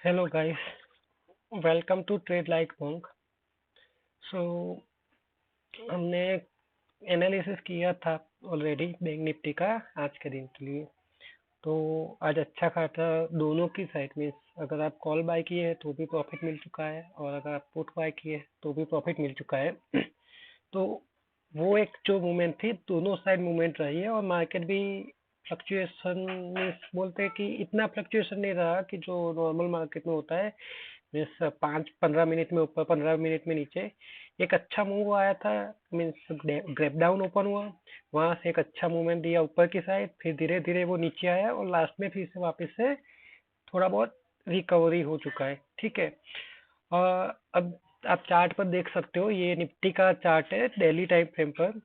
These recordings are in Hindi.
Hello guys, welcome to Trade Like Monk. So हमने एनालिसिस किया था ऑलरेडी बैंक निफ्टी का आज के दिन के लिए। तो आज अच्छा खासा दोनों की साइड में, अगर आप कॉल बाय किए हैं तो भी प्रॉफिट मिल चुका है और अगर आप पुट बाय किए हैं तो भी प्रॉफिट मिल चुका है। तो वो एक जो मूवमेंट थी, दोनों साइड मूवमेंट रही है और मार्केट भी फ्लक्चुएशन मीन्स बोलते हैं कि इतना फ्लक्चुएशन नहीं रहा कि जो नॉर्मल मार्केट में होता है। मीन्स 5-15 मिनट में ऊपर, 15 मिनट में नीचे। एक अच्छा मूव आया था, मीन्स गैप डाउन ओपन हुआ, वहां से एक अच्छा मूवमेंट दिया ऊपर की साइड, फिर धीरे धीरे वो नीचे आया और लास्ट में फिर से वापस से थोड़ा बहुत रिकवरी हो चुका है। ठीक है। अब आप चार्ट पर देख सकते हो, ये निफ्टी का चार्ट है डेली टाइम फ्रेम पर।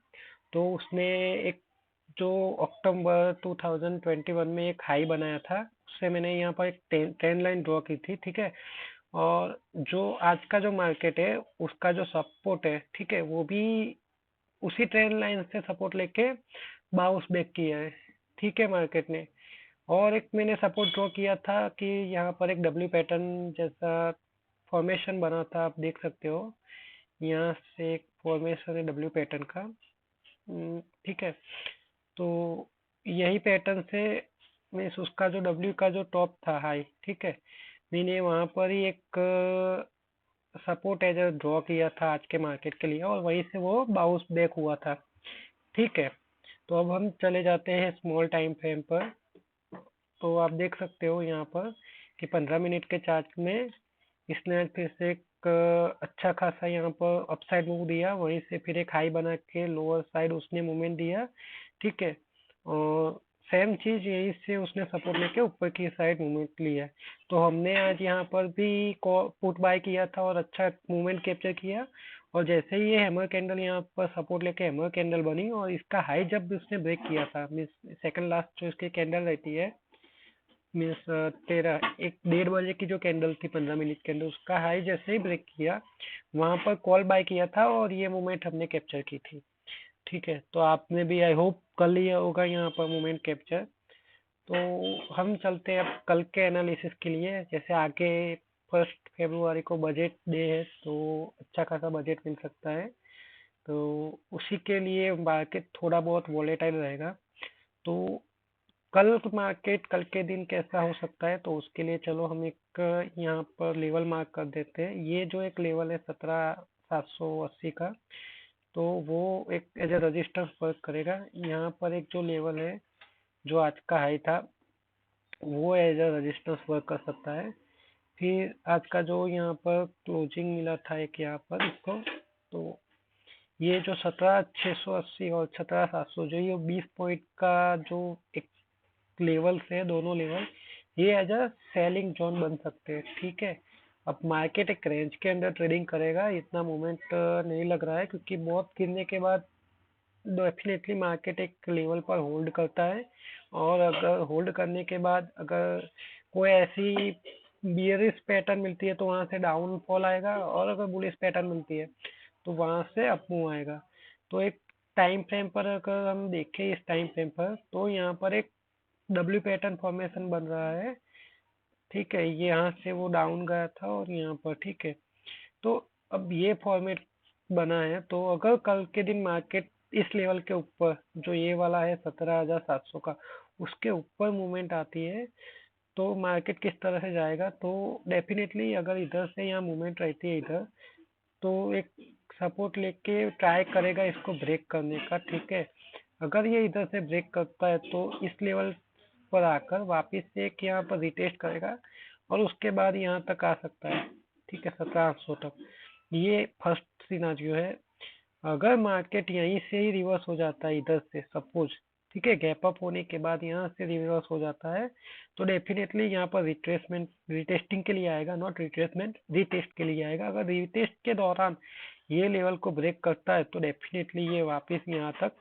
तो उसने एक जो अक्टूबर 2021 में एक हाई बनाया था, उससे मैंने यहाँ पर एक ट्रेंड लाइन ड्रॉ की थी। ठीक है। और जो आज का जो मार्केट है उसका जो सपोर्ट है, ठीक है, वो भी उसी ट्रेंड लाइन से सपोर्ट लेके बाउंस बैक किया है। ठीक है मार्केट ने। और एक मैंने सपोर्ट ड्रॉ किया था कि यहाँ पर एक डब्ल्यू पैटर्न जैसा फॉर्मेशन बना था, आप देख सकते हो। यहाँ से एक फॉर्मेशन है डब्ल्यू पैटर्न का। ठीक है। तो यही पैटर्न से मीन्स उसका जो डब्ल्यू का जो टॉप था हाई, ठीक है, मैंने वहां पर ही एक सपोर्ट एज ड्रॉ किया था आज के मार्केट के लिए और वहीं से वो बाउंस बैक हुआ था। ठीक है। तो अब हम चले जाते हैं स्मॉल टाइम फ्रेम पर। तो आप देख सकते हो यहाँ पर कि 15 मिनट के चार्ट में इसने आज फिर से एक अच्छा खासा यहाँ पर अपसाइड मूव दिया, वहीं से फिर एक हाई बना के लोअर साइड उसने मूवमेंट दिया। ठीक है। और सेम चीज यही से उसने सपोर्ट लेके ऊपर की साइड मूवमेंट लिया। तो हमने आज यहाँ पर भी पुट बाय किया था और अच्छा मूवमेंट कैप्चर किया। और जैसे ही ये हैमर कैंडल यहाँ पर सपोर्ट लेके हैमर कैंडल बनी और इसका हाई जब उसने ब्रेक किया था, मीन्स सेकंड लास्ट जो इसकी कैंडल रहती है, मीन्स 1:30 बजे की जो कैंडल थी, 15 मिनट कैंडल, उसका हाई जैसे ही ब्रेक किया, वहां पर कॉल बाय किया था और ये मोमेंट हमने कैप्चर की थी। ठीक है। तो आपने भी आई होप कर लिया होगा यहाँ पर मोमेंट कैप्चर। तो हम चलते हैं अब कल के एनालिसिस के लिए। जैसे आगे 1 फरवरी को बजट डे है, तो अच्छा खासा बजट मिल सकता है। तो उसी के लिए मार्केट थोड़ा बहुत वॉलेटाइल रहेगा। तो कल मार्केट कल के दिन कैसा हो सकता है, तो उसके लिए चलो हम एक यहाँ पर लेवल मार्क कर देते हैं। ये जो एक लेवल है 17,780 का, तो वो एक एज ए रजिस्टेंस वर्क करेगा। यहाँ पर एक जो लेवल है जो आज का हाई था, वो एज ए रजिस्टेंस वर्क कर सकता है। फिर आज का जो यहाँ पर क्लोजिंग मिला था एक यहाँ पर इसको, तो ये जो 17,680 और 17,700, जो ये 20 पॉइंट का जो एक लेवल से, दोनों लेवल ये एज अ सेलिंग जोन बन सकते हैं। ठीक है। अब मार्केट एक रेंज के अंदर ट्रेडिंग करेगा, इतना मूवमेंट नहीं लग रहा है, क्योंकि बहुत गिरने के बाद डेफिनेटली मार्केट एक लेवल पर होल्ड करता है। और अगर होल्ड करने के बाद अगर कोई ऐसी बियरिश पैटर्न मिलती है तो वहां से डाउनफॉल आएगा, और अगर बुलिश पैटर्न मिलती है तो वहां से अप मूव आएगा। तो एक टाइम फ्रेम पर अगर हम देखें, इस टाइम फ्रेम पर, तो यहाँ पर एक डब्ल्यू पैटर्न फॉर्मेशन बन रहा है। ठीक है। ये यहाँ से वो डाउन गया था और यहाँ पर, ठीक है, तो अब ये फॉर्मेट बना है। तो अगर कल के दिन मार्केट इस लेवल के ऊपर, जो ये वाला है 17,700 का, उसके ऊपर मूवमेंट आती है, तो मार्केट किस तरह से जाएगा, तो डेफिनेटली अगर इधर से यहाँ मूवमेंट रहती है इधर, तो एक सपोर्ट लेके ट्राई करेगा इसको ब्रेक करने का। ठीक है। अगर ये इधर से ब्रेक करता है तो इस लेवल पर आकर वापस से एक यहाँ पर रिटेस्ट करेगा और उसके बाद यहाँ तक आ सकता है। ठीक है, 17,800 तक। ये फर्स्ट सिनारियो है। अगर मार्केट यहीं से ही रिवर्स हो जाता है इधर से सपोज, ठीक है, गैप अप होने के बाद यहाँ से रिवर्स हो जाता है, तो डेफिनेटली यहाँ पर रिट्रेसमेंट, रिटेस्टिंग के लिए आएगा, नॉट रिट्रेसमेंट, रिटेस्ट के लिए आएगा। अगर रिटेस्ट के दौरान ये लेवल को ब्रेक करता है तो डेफिनेटली ये वापस यहाँ तक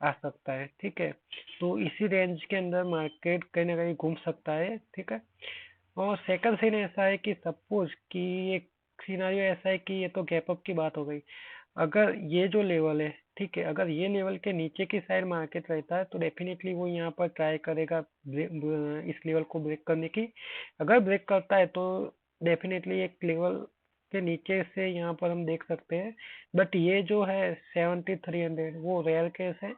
आ सकता है। ठीक है। तो इसी रेंज के अंदर मार्केट कहीं ना कहीं घूम सकता है। ठीक है। और सेकंड सीन ऐसा है कि सपोज कि एक सिनारियो ऐसा है कि ये तो गैप अप की बात हो गई। अगर ये जो लेवल है, ठीक है, अगर ये लेवल के नीचे की साइड मार्केट रहता है तो डेफिनेटली वो यहाँ पर ट्राई करेगा इस लेवल को ब्रेक करने की। अगर ब्रेक करता है तो डेफिनेटली एक लेवल के नीचे से यहाँ पर हम देख सकते हैं, बट ये जो है 7300 वो रेयर केस है।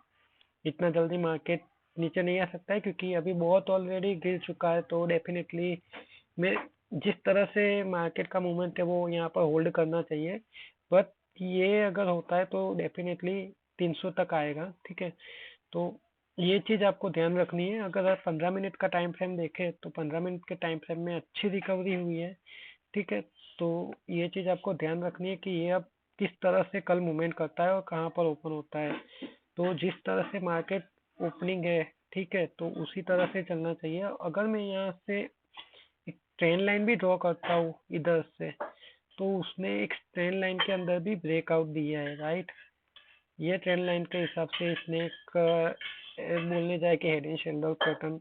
इतना जल्दी मार्केट नीचे नहीं आ सकता है क्योंकि अभी बहुत ऑलरेडी गिर चुका है, तो डेफिनेटली मैं जिस तरह से मार्केट का मूवमेंट है वो यहाँ पर होल्ड करना चाहिए। बट ये अगर होता है तो डेफिनेटली 300 तक आएगा, ठीक है। तो ये चीज़ आपको ध्यान रखनी है। अगर आप 15 मिनट का टाइम फ्रेम देखें तो 15 मिनट के टाइम फ्रेम में अच्छी रिकवरी हुई है, ठीक है। तो ये चीज़ आपको ध्यान रखनी है कि ये अब किस तरह से कल मूवमेंट करता है और कहाँ पर ओपन होता है। तो जिस तरह से मार्केट ओपनिंग है, ठीक है, तो उसी तरह से चलना चाहिए। अगर मैं यहाँ से एक ट्रेंड लाइन भी ड्रॉ करता हूँ इधर से, तो उसने एक ट्रेंड लाइन के अंदर भी ब्रेकआउट दिया है, राइट। ये ट्रेंड लाइन के हिसाब से इसने एक बोलने जाए कि हेड एंड शोल्डर पैटर्न,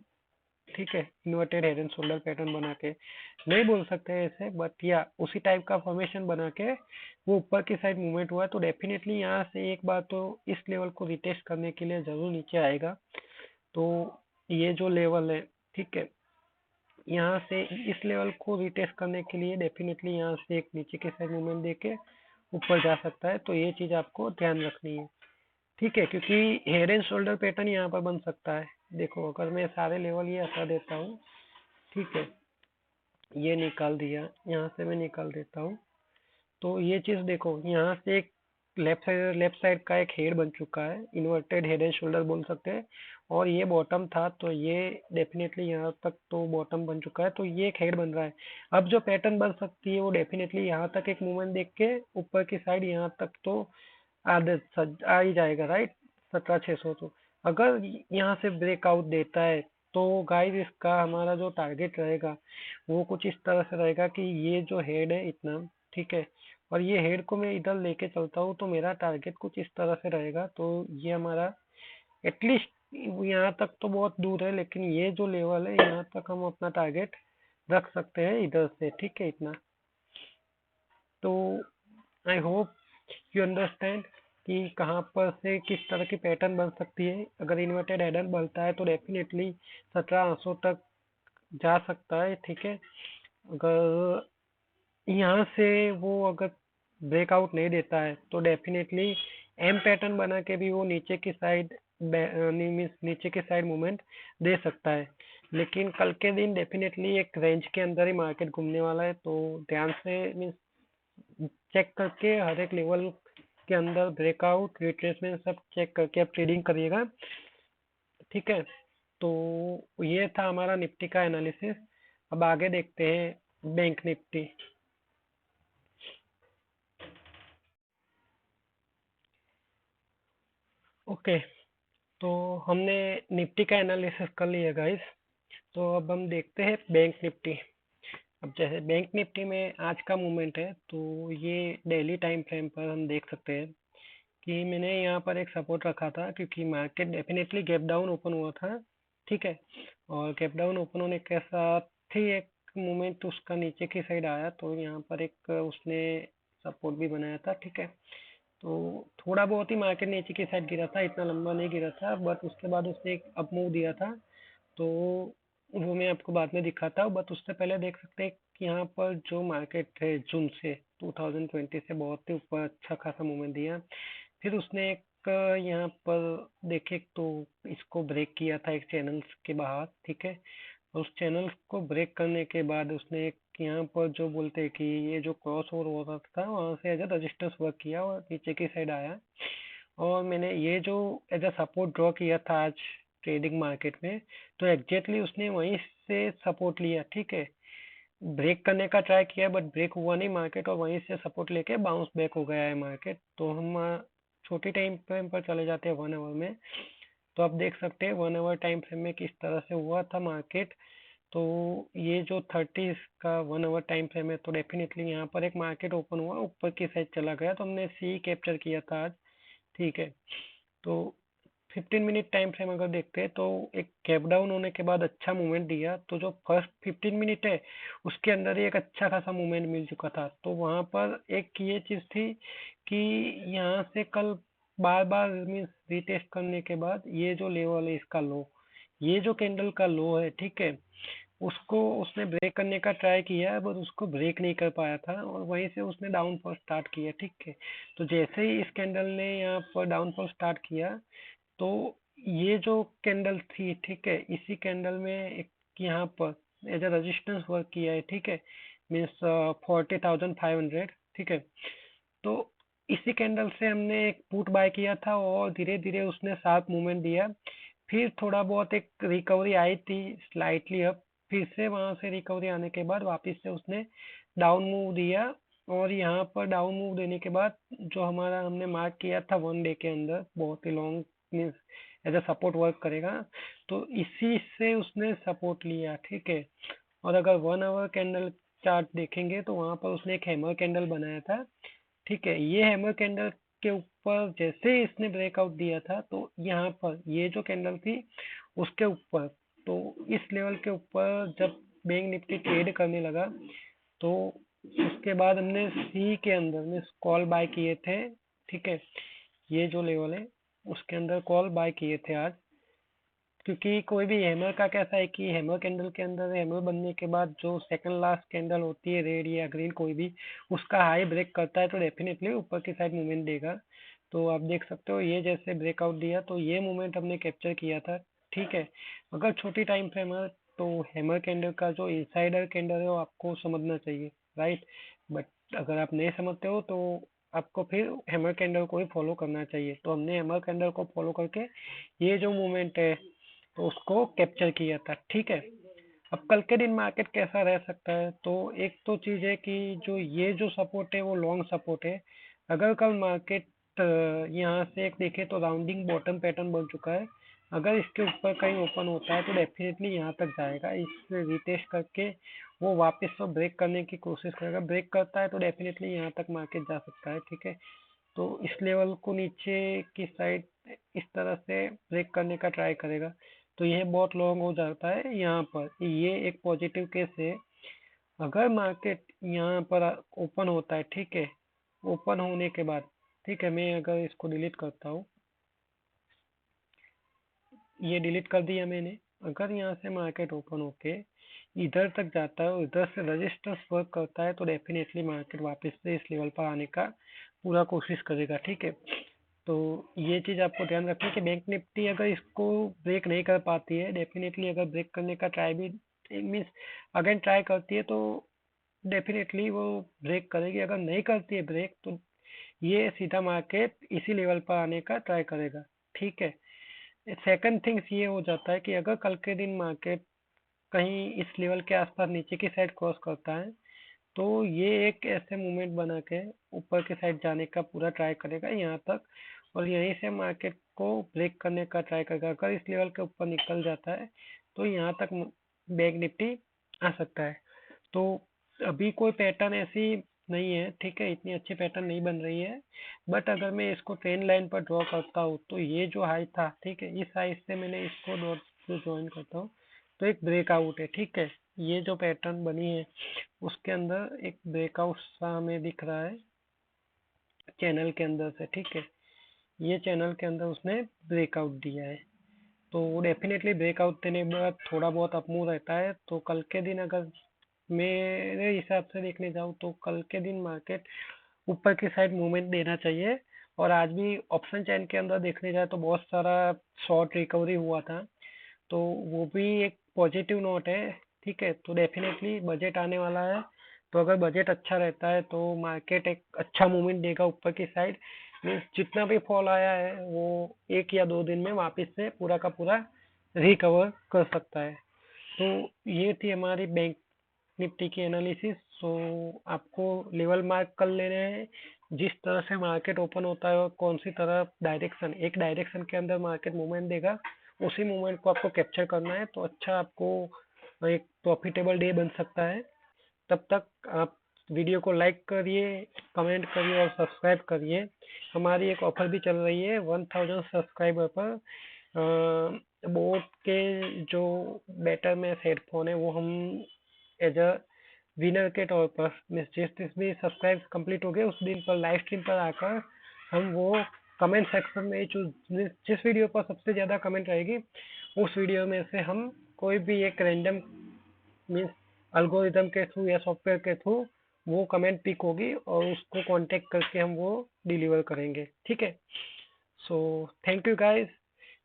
ठीक है, inverted head and shoulder pattern बना के नहीं बोल सकते हैं ऐसे, बट या उसी टाइप का फॉर्मेशन बना के वो ऊपर की साइड मूवमेंट हुआ है। तो डेफिनेटली यहाँ से एक बार तो इस लेवल को रिटेस्ट करने के लिए जरूर नीचे आएगा। तो ये जो लेवल है, ठीक है, यहाँ से इस लेवल को रिटेस्ट करने के लिए डेफिनेटली यहाँ से एक नीचे की साइड मूवमेंट देके ऊपर जा सकता है। तो ये चीज़ आपको ध्यान रखनी है, ठीक है, क्योंकि हेड एंड शोल्डर पैटर्न यहाँ पर बन सकता है। देखो अगर मैं सारे लेवल ये हटा देता हूँ, ठीक है, ये निकाल दिया, यहाँ से मैं निकाल देता हूँ, तो ये चीज़ देखो यहाँ से एक लेफ्ट साइड का एक हेड बन चुका है, इन्वर्टेड हेड एंड शोल्डर बोल सकते हैं। और ये बॉटम था, तो ये डेफिनेटली यहाँ तक तो बॉटम बन चुका है, तो ये एक हेड बन रहा है। अब जो पैटर्न बन सकती है वो डेफिनेटली यहाँ तक एक मूवमेंट देख के ऊपर की साइड यहाँ तक तो आ ही जाएगा, राइट। 17,600। तो अगर यहाँ से ब्रेकआउट देता है तो गाइस इसका हमारा जो टारगेट रहेगा वो कुछ इस तरह से रहेगा कि ये जो हेड है इतना, ठीक है, और ये हेड को मैं इधर लेके चलता हूँ तो मेरा टारगेट कुछ इस तरह से रहेगा। तो ये हमारा एटलीस्ट यहाँ तक तो बहुत दूर है, लेकिन ये जो लेवल है यहाँ तक हम अपना टारगेट रख सकते हैं इधर से, ठीक है, इतना। तो आई होप यू अंडरस्टैंड कि कहाँ पर से किस तरह की पैटर्न बन सकती है। अगर इन्वर्टेड हेडर बनता है तो डेफिनेटली 17,800 तक जा सकता है, ठीक है। अगर यहाँ से वो अगर ब्रेकआउट नहीं देता है तो डेफिनेटली एम पैटर्न बना के भी वो नीचे की साइड मीन्स नीचे की साइड मूवमेंट दे सकता है। लेकिन कल के दिन डेफिनेटली एक रेंज के अंदर ही मार्केट घूमने वाला है, तो ध्यान से मीन्स चेक करके हर एक लेवल के अंदर ब्रेकआउट रिट्रेसमेंट सब चेक करके आप ट्रेडिंग करिएगा, ठीक है। तो ये था हमारा निफ्टी का एनालिसिस। अब आगे देखते हैं बैंक निफ्टी। ओके, तो हमने निफ्टी का एनालिसिस कर लिया गाइस। तो अब हम देखते हैं बैंक निफ्टी। अब जैसे बैंक निफ्टी में आज का मूवमेंट है, तो ये डेली टाइम फ्रेम पर हम देख सकते हैं कि मैंने यहाँ पर एक सपोर्ट रखा था क्योंकि market definitely gap down open हुआ था, ठीक है। और गैप डाउन ओपन होने के साथ ही एक मूवमेंट उसका नीचे की साइड आया, तो यहाँ पर एक उसने सपोर्ट भी बनाया था, ठीक है। तो थोड़ा बहुत ही मार्केट नीचे की साइड गिरा था, इतना लंबा नहीं गिरा था, बट उसके बाद उसने एक अप मूव दिया था। तो वो मैं आपको बाद में दिखाता हूँ, बट उससे पहले देख सकते हैं कि यहाँ पर जो मार्केट है जून से 2020 से बहुत ही ऊपर अच्छा खासा मूवमेंट दिया। फिर उसने एक यहाँ पर देखे तो इसको ब्रेक किया था एक चैनल के बाहर, ठीक है। और उस चैनल को ब्रेक करने के बाद उसने एक यहाँ पर जो बोलते हैं कि ये जो क्रॉस ओवर हो रहा था वहां से एज अ रजिस्टेंस वर्क किया और नीचे की साइड आया। और मैंने ये जो एज अ सपोर्ट ड्रॉ किया था आज ट्रेडिंग मार्केट में, तो एग्जैक्टली उसने वहीं से सपोर्ट लिया, ठीक है। ब्रेक करने का ट्राई किया बट ब्रेक हुआ नहीं मार्केट, और वहीं से सपोर्ट लेके बाउंस बैक हो गया है मार्केट। तो हम छोटी टाइम फ्रेम पर चले जाते हैं 1 आवर में। तो आप देख सकते हैं 1 आवर टाइम फ्रेम में किस तरह से हुआ था मार्केट। तो ये जो 30 का 1 आवर टाइम फ्रेम है, तो डेफिनेटली यहाँ पर एक मार्केट ओपन हुआ, ऊपर की साइड चला गया, तो हमने सी कैप्चर किया था आज, ठीक है। तो 15 मिनट टाइम फ्रेम अगर देखते हैं तो एक गैप डाउन होने के बाद अच्छा मूवमेंट दिया, तो जो फर्स्ट 15 मिनट है उसके अंदर ही एक अच्छा खासा मूवमेंट मिल चुका था। तो वहां पर एक ये चीज थी कि यहाँ से कल बार बार मीन्स रिटेस्ट करने के बाद ये जो लेवल है इसका लो, ये जो कैंडल का लो है, ठीक है, उसको उसने ब्रेक करने का ट्राई किया बट उसको ब्रेक नहीं कर पाया था और वहीं से उसने डाउनफॉल स्टार्ट किया। ठीक है, तो जैसे ही इस कैंडल ने यहाँ पर डाउनफॉल स्टार्ट किया तो ये जो कैंडल थी, ठीक है, इसी कैंडल में एक यहाँ पर एज अ रेजिस्टेंस वर्क किया है। ठीक है, मीन्स 40,500। ठीक है, तो इसी कैंडल से हमने एक पुट बाय किया था और धीरे धीरे उसने शार्प मूवमेंट दिया। फिर थोड़ा बहुत एक रिकवरी आई थी स्लाइटली अप, फिर से वहां से रिकवरी आने के बाद वापस से उसने डाउन मूव दिया। और यहाँ पर डाउन मूव देने के बाद जो हमारा हमने मार्क किया था 1 डे के अंदर बहुत ही long means as a support work करेगा, तो इसी से उसने सपोर्ट लिया। ठीक है, और अगर 1 आवर कैंडल चार्ट देखेंगे तो वहां पर उसने एक हैमर कैंडल बनाया था। ठीक है, ये हैमर कैंडल के ऊपर जैसे ही इसने ब्रेकआउट दिया था तो यहाँ पर ये जो कैंडल थी उसके ऊपर, तो इस लेवल के ऊपर जब बैंक निफ्टी ट्रेड करने लगा तो उसके बाद हमने सी के अंदर में कॉल बाय किए थे। ठीक है, ये जो लेवल है उसके अंदर कॉल बाय किए थे आज, क्योंकि कोई भी हैमर का कैसा है कि हैमर कैंडल के अंदर हैमर बनने के बाद जो सेकंड लास्ट कैंडल होती है रेड या ग्रीन कोई भी, उसका हाई ब्रेक करता है तो डेफिनेटली ऊपर की साइड मूवमेंट देगा। तो आप देख सकते हो ये जैसे ब्रेकआउट दिया तो ये मूवमेंट हमने कैप्चर किया था। ठीक है, अगर छोटी टाइम फ्रेम है तो हैमर कैंडल का जो इनसाइडर कैंडल है वो आपको समझना चाहिए, राइट। बट अगर आप नहीं समझते हो तो आपको फिर हैमर कैंडल को ही फॉलो करना चाहिए। तो हमने हैमर कैंडल को फॉलो करके ये जो मूवमेंट है तो उसको कैप्चर किया था। ठीक है, अब कल के दिन मार्केट कैसा रह सकता है, तो एक तो चीज है कि जो ये जो सपोर्ट है वो लॉन्ग सपोर्ट है। अगर कल मार्केट यहाँ से एक देखे तो राउंडिंग बॉटम पैटर्न बन चुका है, अगर इसके ऊपर कहीं ओपन होता है तो डेफिनेटली यहाँ तक जाएगा, इसे रिटेस्ट करके वो वापस से ब्रेक करने की कोशिश करेगा। ब्रेक करता है तो डेफिनेटली यहाँ तक मार्केट जा सकता है। ठीक है, तो इस लेवल को नीचे की साइड इस तरह से ब्रेक करने का ट्राई करेगा, तो यह बहुत लॉन्ग हो जाता है यहाँ पर। ये एक पॉजिटिव केस है। अगर मार्केट यहाँ पर ओपन होता है, ठीक है, ओपन होने के बाद, ठीक है, मैं अगर इसको डिलीट करता हूँ, ये डिलीट कर दिया मैंने। अगर यहाँ से मार्केट ओपन होके इधर तक जाता है और इधर से रजिस्टर्स वर्क करता है तो डेफिनेटली मार्केट वापस से इस लेवल पर आने का पूरा कोशिश करेगा। ठीक है, तो ये चीज आपको ध्यान रखनी है कि बैंक निफ्टी अगर इसको ब्रेक नहीं कर पाती है, डेफिनेटली अगर ब्रेक करने का ट्राई भी मीन्स अगेन ट्राई करती है तो डेफिनेटली वो ब्रेक करेगी। अगर नहीं करती है ब्रेक तो ये सीधा मार्केट इसी लेवल पर आने का ट्राई करेगा। ठीक है, सेकंड थिंग्स ये हो जाता है कि अगर कल के दिन मार्केट कहीं इस लेवल के आसपास नीचे की साइड क्रॉस करता है तो ये एक ऐसे मूवमेंट बना के ऊपर की साइड जाने का पूरा ट्राई करेगा यहाँ तक, और यहीं से मार्केट को ब्रेक करने का ट्राई करेगा। अगर इस लेवल के ऊपर निकल जाता है तो यहाँ तक बैंक निफ्टी आ सकता है। तो अभी कोई पैटर्न ऐसी नहीं है, ठीक है, इतनी अच्छी पैटर्न नहीं बन रही है। बट अगर मैं इसको ट्रेंड लाइन पर ड्रॉ करता हूँ तो ये जो हाई था, ठीक है, इस हाई से मैंने इसको डॉट से ज्वाइन करता हूँ तो एक ब्रेकआउट है। ठीक है, ये जो पैटर्न बनी है उसके अंदर एक ब्रेकआउट सा हमें दिख रहा है चैनल के अंदर से। ठीक है, ये चैनल के अंदर उसने ब्रेकआउट दिया है, तो डेफिनेटली ब्रेकआउट देने के बाद थोड़ा बहुत अपमूव रहता है। तो कल के दिन अगर मेरे हिसाब से देखने जाऊँ तो कल के दिन मार्केट ऊपर की साइड मूवमेंट देना चाहिए। और आज भी ऑप्शन चैन के अंदर देखने जाए तो बहुत सारा शॉर्ट रिकवरी हुआ था, तो वो भी एक पॉजिटिव नोट है। ठीक है, तो डेफिनेटली बजट आने वाला है, तो अगर बजट अच्छा रहता है तो मार्केट एक अच्छा मूवमेंट देगा ऊपर की साइड। मीन्स जितना भी फॉल आया है वो 1 या 2 दिन में वापस से पूरा का पूरा रिकवर कर सकता है। तो ये थी हमारी बैंक निफ्टी की एनालिसिस। तो आपको लेवल मार्क कर लेने हैं, जिस तरह से मार्केट ओपन होता है और कौन सी तरफ डायरेक्शन, एक डायरेक्शन के अंदर मार्केट मूवमेंट देगा, उसी मूवमेंट को आपको कैप्चर करना है तो अच्छा आपको एक प्रॉफिटेबल डे बन सकता है। तब तक आप वीडियो को लाइक करिए, कमेंट करिए और सब्सक्राइब करिए। हमारी एक ऑफर भी चल रही है 1000 सब्सक्राइबर पर बोट के जो बेटर में हेडफोन है वो हम एज अ विनर के तौर पर जिस जिस भी सब्सक्राइब कंप्लीट हो गए उस दिन पर लाइव स्ट्रीम पर आकर हम वो कमेंट सेक्शन में जिस वीडियो पर सबसे ज़्यादा कमेंट रहेगी उस वीडियो में से हम कोई भी एक रैंडम मीन्स अल्गोरिदम के थ्रू या सॉफ्टवेयर के थ्रू वो कमेंट पिक होगी और उसको कांटेक्ट करके हम वो डिलीवर करेंगे, ठीक है। So thank you guys,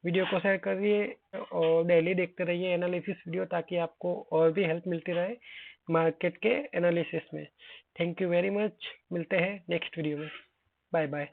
video को शेयर करिए और डेली देखते रहिए एनालिसिस वीडियो, ताकि आपको और भी हेल्प मिलती रहे मार्केट के एनालिसिस में। थैंक यू वेरी मच, मिलते हैं नेक्स्ट वीडियो में। Bye bye.